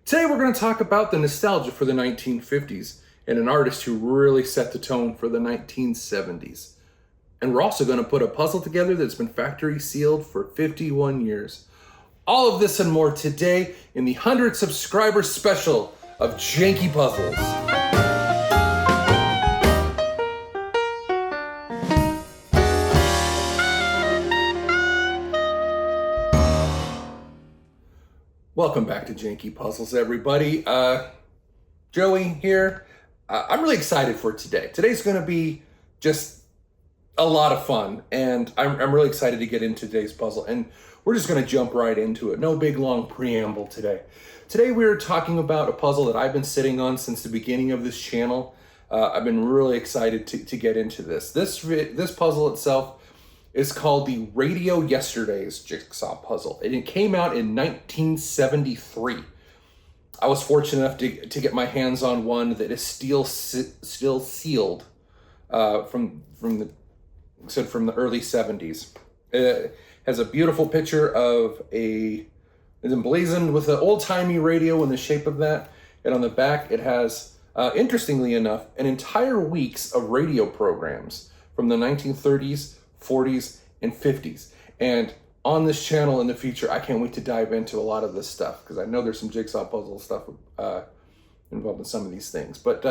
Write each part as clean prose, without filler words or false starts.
Today we're going to talk about the nostalgia for the 1950s and an artist who really set the tone for the 1970s. And we're also going to put a puzzle together that's been factory sealed for 51 years. All of this and more today in the 100 subscriber special of Janky Puzzles. Welcome back to Janky Puzzles, everybody. Joey here. I'm really excited for today. Today's going to be just a lot of fun, and I'm really excited to get into today's puzzle, and we're just going to jump right into it. No big, long preamble today. Today we're talking about a puzzle that I've been sitting on since the beginning of this channel. I've been really excited to get into this. This puzzle itself is called the Radio Yesterday's Jigsaw Puzzle, and it came out in 1973. I was fortunate enough to get my hands on one that is still sealed from the early 70s. It has a beautiful picture of it's emblazoned with an old-timey radio in the shape of that, and on the back it has, interestingly enough, an entire week's of radio programs from the 1930s, 40s, and 50s. And on this channel in the future, I can't wait to dive into a lot of this stuff because I know there's some jigsaw puzzle stuff involved in some of these things. But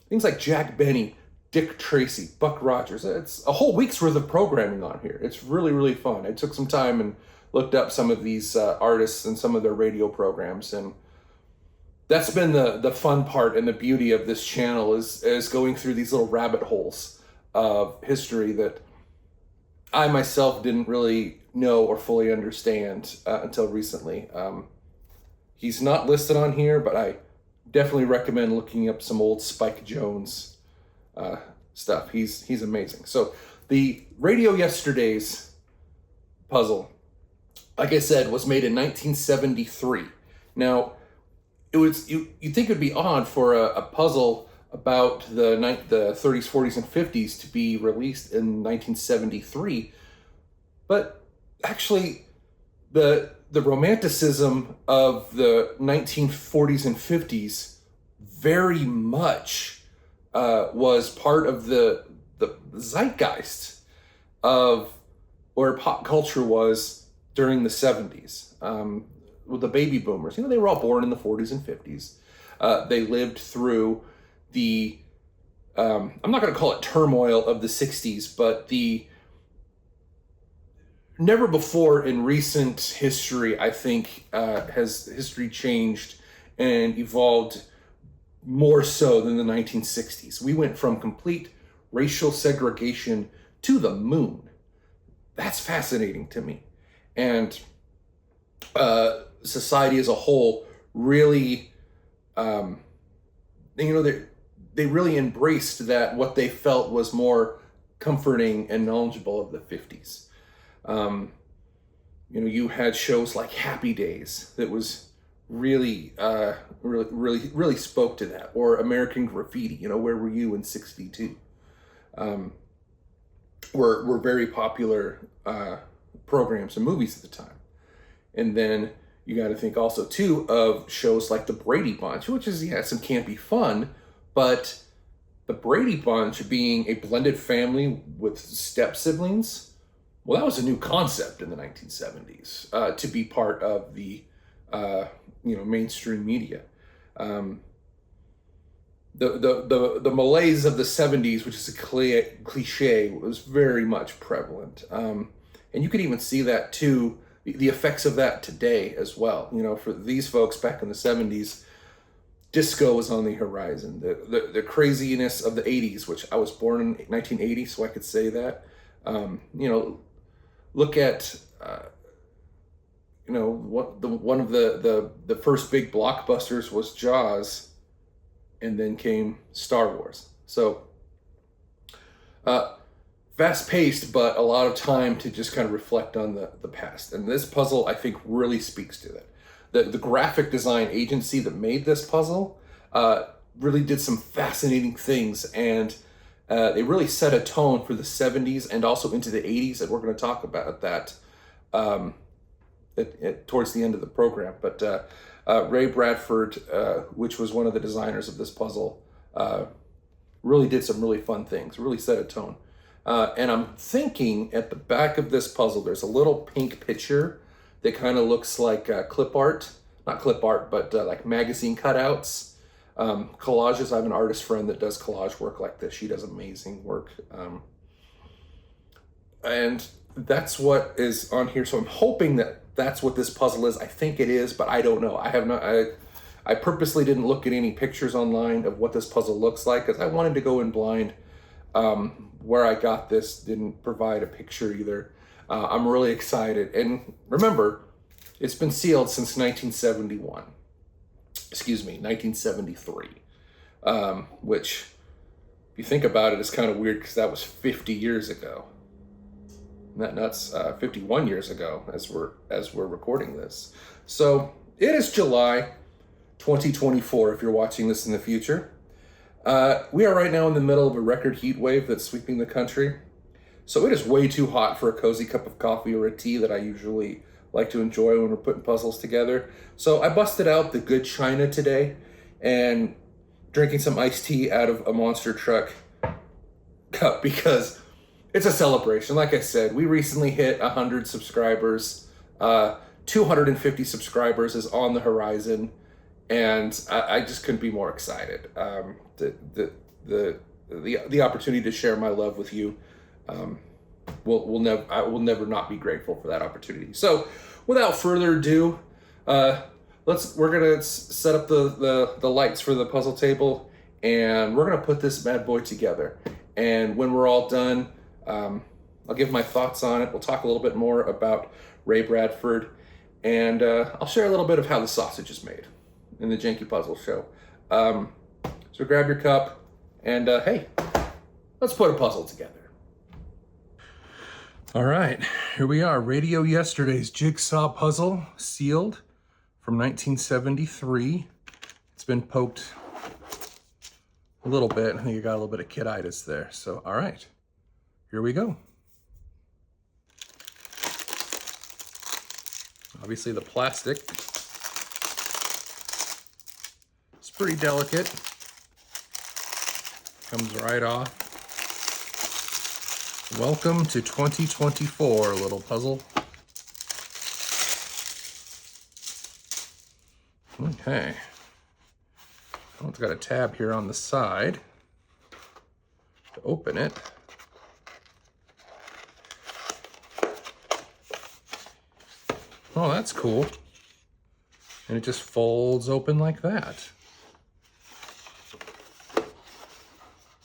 things like Jack Benny, Dick Tracy, Buck Rogers, it's a whole week's worth of programming on here. It's really, really fun. I took some time and looked up some of these artists and some of their radio programs, and that's been the fun part and the beauty of this channel is going through these little rabbit holes of history that I myself didn't really know or fully understand until recently. He's not listed on here, but I definitely recommend looking up some old Spike Jones stuff. He's amazing. So the Radio Yesterday's puzzle, like I said, was made in 1973. Now, it was you'd think it'd be odd for a puzzle about the 30s, 40s, and 50s to be released in 1973, but actually the romanticism of the 1940s and 50s very much was part of the zeitgeist of where pop culture was during the 70s. With the baby boomers, they were all born in the 40s and 50s. They lived through the I'm not going to call it turmoil of the 60s, but the never before in recent history, I think, has history changed and evolved more so than the 1960s. We went from complete racial segregation to the moon. That's fascinating to me. And society as a whole really, they really embraced that what they felt was more comforting and knowledgeable of the 50s. You had shows like Happy Days that was really spoke to that, or American Graffiti, Where Were You in 62? Were very popular programs and movies at the time. And then you got to think also too of shows like The Brady Bunch, which is some campy fun, but the Brady Bunch being a blended family with step siblings, well, that was a new concept in the 1970s to be part of the mainstream media. The malaise of the 70s, which is a cliche, was very much prevalent, and you could even see that too. The effects of that today as well. For these folks back in the 70s, disco was on the horizon. The craziness of the 80s, which I was born in 1980, so I could say that. Look at one of the first big blockbusters was Jaws, and then came Star Wars. So fast-paced, but a lot of time to just kind of reflect on the past. And this puzzle, I think, really speaks to that. The graphic design agency that made this puzzle really did some fascinating things, and they really set a tone for the 70s and also into the 80s, and we're going to talk about that towards the end of the program. But Ray Bradford, which was one of the designers of this puzzle, really did some really fun things, really set a tone. And I'm thinking at the back of this puzzle, there's a little pink picture that kind of looks like clip art, not clip art, but like magazine cutouts, collages. I have an artist friend that does collage work like this. She does amazing work. And that's what is on here. So I'm hoping that that's what this puzzle is. I think it is, but I don't know. I have not, I purposely didn't look at any pictures online of what this puzzle looks like because I wanted to go in blind. Where I got this didn't provide a picture either. I'm really excited. And remember, it's been sealed since 1971. Excuse me, 1973. Which, if you think about it, is kind of weird because that was 50 years ago. Isn't that nuts? 51 years ago as we're recording this. So it is July 2024 if you're watching this in the future. We are right now in the middle of a record heat wave that's sweeping the country. So it is way too hot for a cozy cup of coffee or a tea that I usually like to enjoy when we're putting puzzles together. So I busted out the good china today and drinking some iced tea out of a monster truck cup because it's a celebration. Like I said, we recently hit 100 subscribers. 250 subscribers is on the horizon. And I just couldn't be more excited. The opportunity to share my love with you, I will never not be grateful for that opportunity. So, without further ado, we're gonna set up the lights for the puzzle table, and we're gonna put this bad boy together. And when we're all done, I'll give my thoughts on it. We'll talk a little bit more about Ray Bradford, and I'll share a little bit of how the sausage is made in the Janky Puzzle Show. So grab your cup and hey, let's put a puzzle together. All right, here we are. Radio Yesterday's jigsaw puzzle, sealed from 1973. It's been poked a little bit. I think you got a little bit of kid-itis there. So, all right, here we go. Obviously the plastic, pretty delicate. Comes right off. Welcome to 2024, little puzzle. Okay. Oh, it's got a tab here on the side to open it. Oh, that's cool. And it just folds open like that.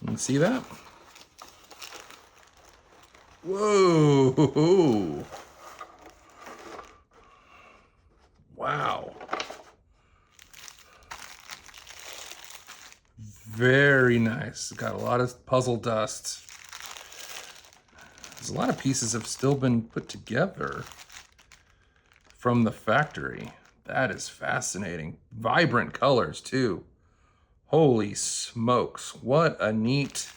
You can see that? Whoa! Wow. Very nice. Got a lot of puzzle dust. There's a lot of pieces have still been put together from the factory. That is fascinating. Vibrant colors too. Holy smokes, what a neat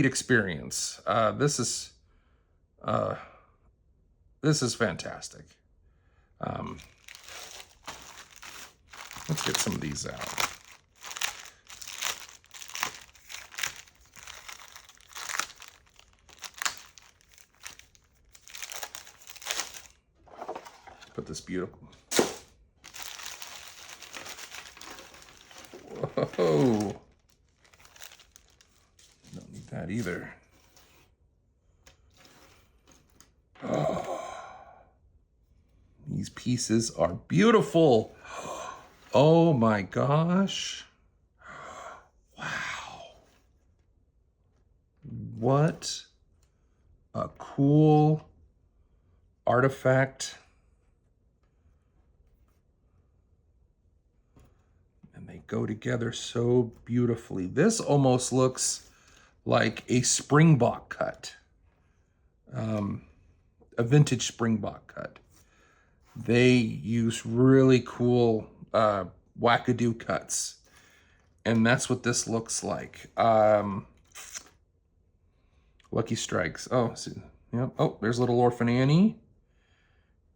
experience. This is fantastic. Let's get some of these out. Put this beautiful. Whoa. Don't need that either. Oh. These pieces are beautiful. Oh my gosh. Wow. What a cool artifact. And they go together so beautifully. This almost looks like a Springbok cut. A vintage Springbok cut. They use really cool wackadoo cuts. And that's what this looks like. Lucky Strikes. Oh, see, yep. Oh, there's little Orphan Annie.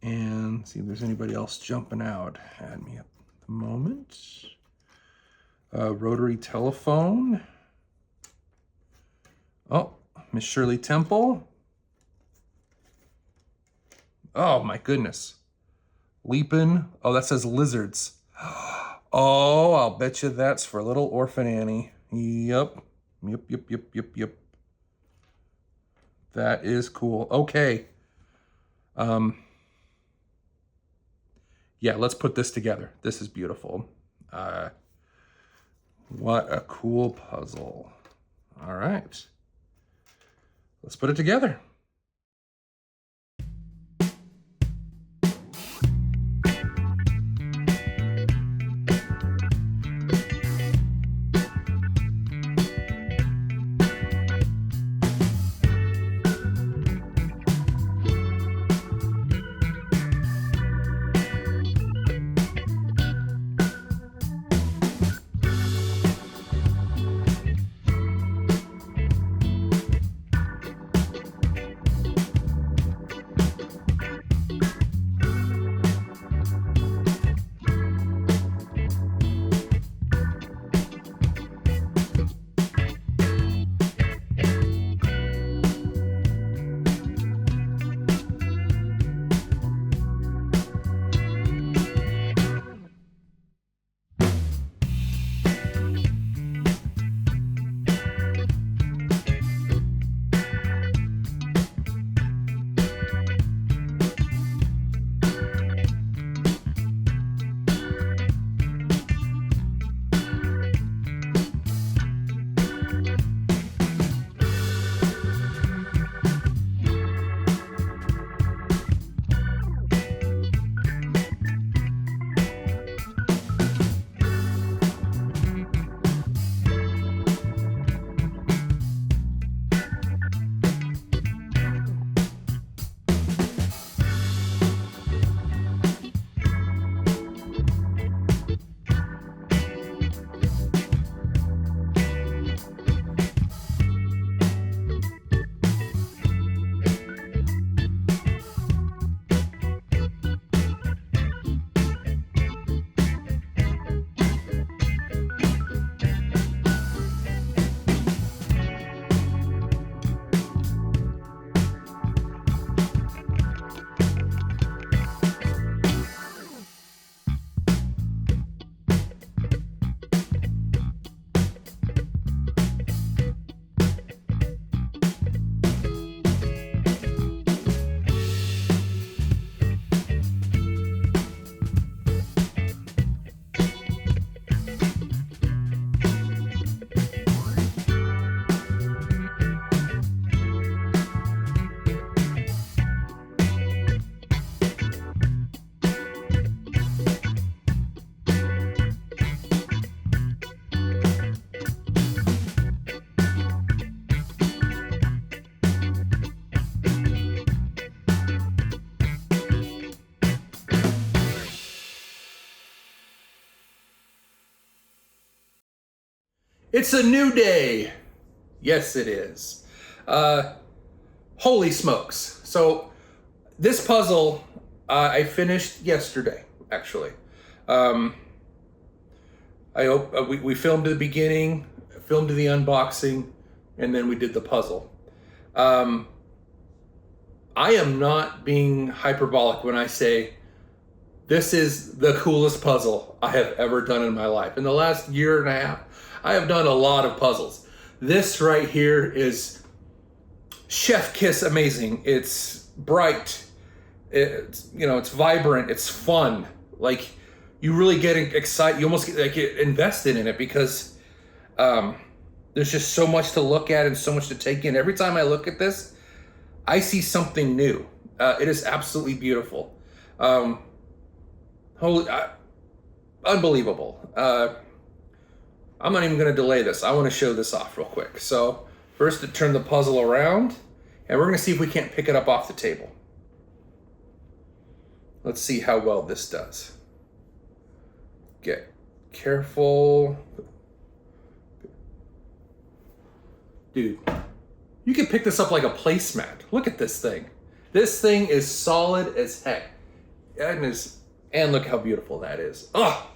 And see if there's anybody else jumping out at me at the moment. Rotary telephone. Oh, Miss Shirley Temple. Oh my goodness. Leaping. Oh, that says lizards. Oh, I'll bet you that's for little orphan Annie. Yep. Yep. That is cool. Okay. Yeah, let's put this together. This is beautiful. What a cool puzzle. All right. Let's put it together. It's a new day. Yes, it is. Holy smokes. So this puzzle I finished yesterday, actually. We filmed the beginning, filmed the unboxing, and then we did the puzzle. I am not being hyperbolic when I say this is the coolest puzzle I have ever done in my life. In the last year and a half, I have done a lot of puzzles. This right here is chef kiss amazing. It's bright. It's, you know, it's vibrant. It's fun. Like, you really get excited. You almost get invested in it because there's just so much to look at and so much to take in. Every time I look at this, I see something new. It is absolutely beautiful. Unbelievable. I'm not even going to delay this. I want to show this off real quick. So first, to turn the puzzle around, and we're going to see if we can't pick it up off the table. Let's see how well this does. Get careful. Dude, you can pick this up like a placemat. Look at this thing. This thing is solid as heck. and look how beautiful that is. Oh,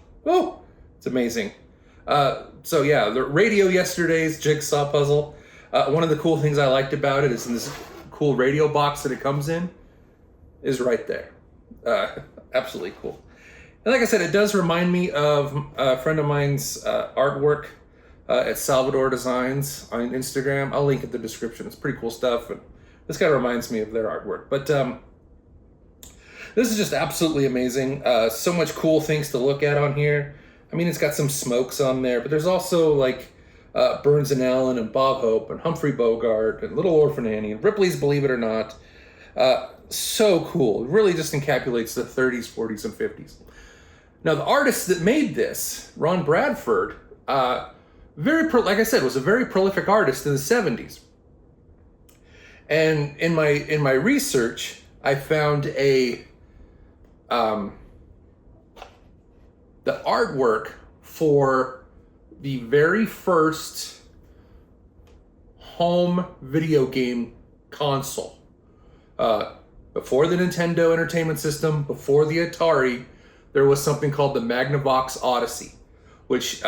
it's amazing. So yeah, the radio yesterday's jigsaw puzzle. One of the cool things I liked about it is in this cool radio box that it comes in is right there. Absolutely cool. And like I said, it does remind me of a friend of mine's artwork at Salvador Designs on Instagram. I'll link it in the description. It's pretty cool stuff. And this kind of reminds me of their artwork. But this is just absolutely amazing. So much cool things to look at on here. I mean, it's got some smokes on there, but there's also like Burns and Allen and Bob Hope and Humphrey Bogart and Little Orphan Annie and Ripley's Believe It or Not. So cool. It really just encapsulates the 30s, 40s, and 50s. Now, the artist that made this, Ron Bradford, like I said, was a very prolific artist in the 70s. And in my research, I found the artwork for the very first home video game console. Before the Nintendo Entertainment System, before the Atari, there was something called the Magnavox Odyssey, which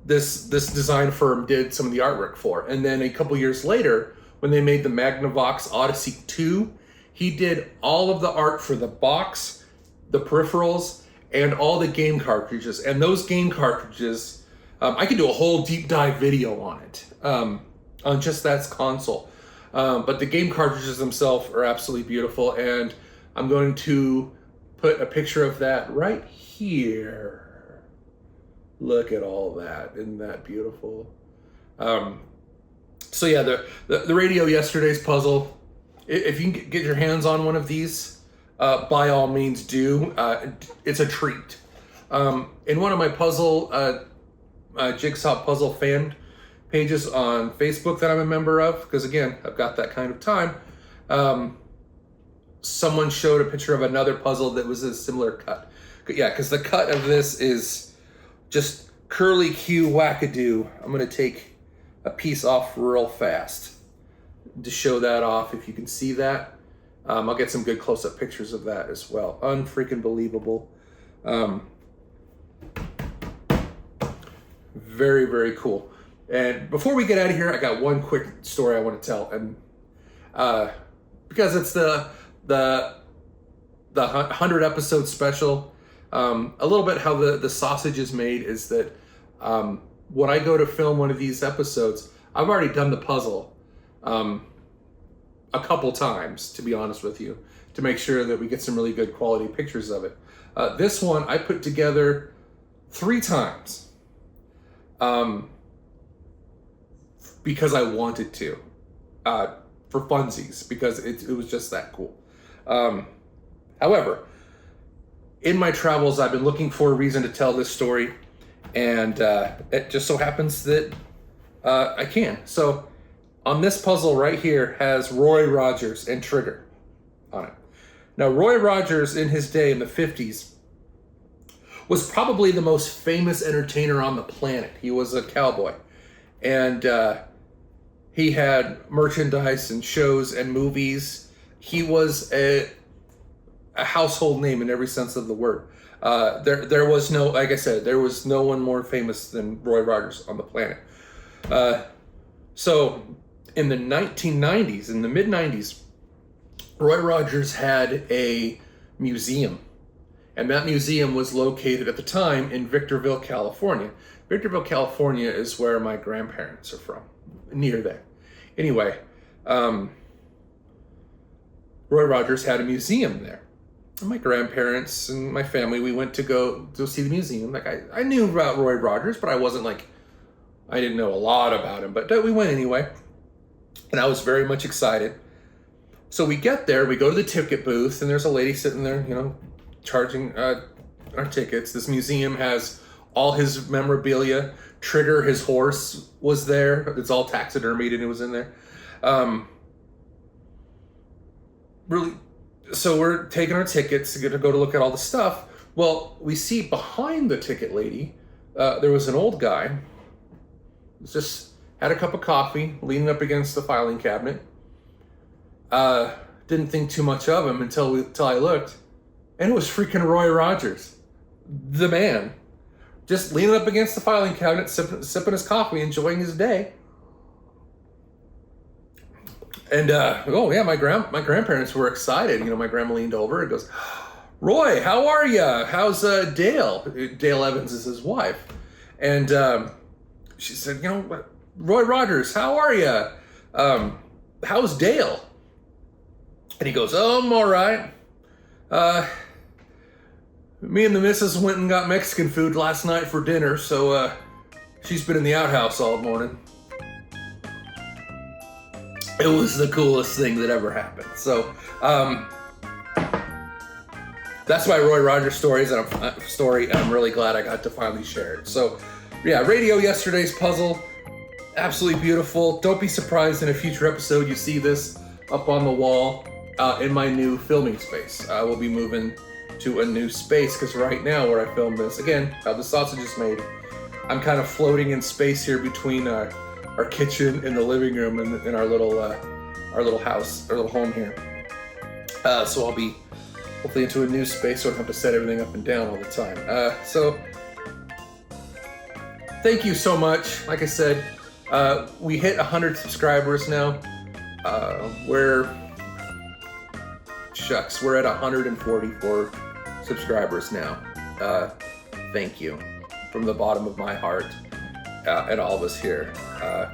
this design firm did some of the artwork for. And then a couple years later, when they made the Magnavox Odyssey 2, he did all of the art for the box, the peripherals, and all the game cartridges. And those game cartridges, I could do a whole deep dive video on it, on just that console. But the game cartridges themselves are absolutely beautiful, and I'm going to put a picture of that right here. Look at all that. Isn't that beautiful? So yeah, the radio yesterday's puzzle, if you can get your hands on one of these, by all means do. It's a treat. In one of my jigsaw puzzle fan pages on Facebook that I'm a member of, because again, I've got that kind of time, someone showed a picture of another puzzle that was a similar cut. Yeah, because the cut of this is just curly Q wackadoo. I'm going to take a piece off real fast to show that off, if you can see that. I'll get some good close-up pictures of that as well. Unfreaking believable. Very, very cool. And before we get out of here, I got one quick story I want to tell. And because it's the 100 episode special, a little bit how the sausage is made is that when I go to film one of these episodes, I've already done the puzzle a couple times, to be honest with you, to make sure that we get some really good quality pictures of it. This one I put together 3 times because I wanted to, for funsies, because it was just that cool. However, in my travels, I've been looking for a reason to tell this story, and it just so happens that I can. So on this puzzle right here has Roy Rogers and Trigger on it. Now, Roy Rogers in his day in the 50s was probably the most famous entertainer on the planet. He was a cowboy, and he had merchandise and shows and movies. He was a household name in every sense of the word. There was no, like I said, there was no one more famous than Roy Rogers on the planet. So in the 1990s, in the mid-90s, Roy Rogers had a museum. And that museum was located at the time in Victorville, California. Victorville, California is where my grandparents are from, near there. Anyway, Roy Rogers had a museum there. And my grandparents and my family, we went to go see the museum. Like I knew about Roy Rogers, but I wasn't like, I didn't know a lot about him, but we went anyway. And I was very much excited. So we get there, we go to the ticket booth, and there's a lady sitting there, charging our tickets. This museum has all his memorabilia. Trigger, his horse, was there. It's all taxidermied and it was in there. Really, so we're taking our tickets to go to look at all the stuff. Well, we see behind the ticket lady, there was an old guy. Just had a cup of coffee, leaning up against the filing cabinet. Didn't think too much of him until I looked. And it was freaking Roy Rogers, the man, just leaning up against the filing cabinet, sipping his coffee, enjoying his day. And, oh yeah, my grandparents were excited. My grandma leaned over and goes, Roy, how are ya? How's Dale? Dale Evans is his wife. And she said, Roy Rogers, how are ya? How's Dale? And he goes, oh, I'm all right. Me and the missus went and got Mexican food last night for dinner, so she's been in the outhouse all morning. It was the coolest thing that ever happened. So that's my Roy Rogers story, and I'm really glad I got to finally share it. So yeah, radio yesterday's puzzle, absolutely beautiful. Don't be surprised in a future episode you see this up on the wall in my new filming space. I will be moving to a new space because right now where I film this, again, how the sausage is made, I'm kind of floating in space here between our kitchen and the living room and our little house, our little home here. So I'll be hopefully into a new space so I don't have to set everything up and down all the time. So thank you so much. Like I said, we hit 100 subscribers now. We're at 144 subscribers now. Thank you from the bottom of my heart, and all of us here.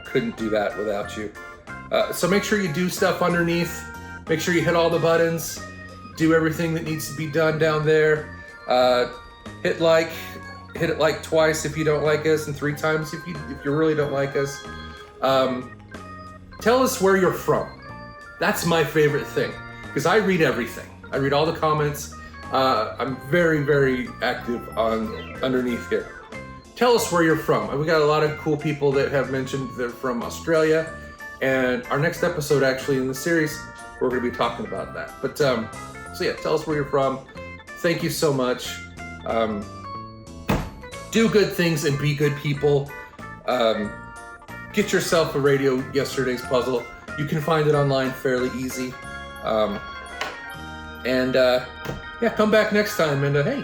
Couldn't do that without you. So make sure you do stuff underneath. Make sure you hit all the buttons. Do everything that needs to be done down there. Hit it like twice if you don't like us, and 3 times if you really don't like us. Tell us where you're from. That's my favorite thing, because I read everything. I read all the comments. I'm very, very active underneath here. Tell us where you're from. We got a lot of cool people that have mentioned they're from Australia, and our next episode actually in the series, we're going to be talking about that. But so yeah, tell us where you're from. Thank you so much. Do good things and be good people. Get yourself a radio yesterday's puzzle. You can find it online fairly easy. Yeah, come back next time and hey,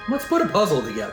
let's put a puzzle together.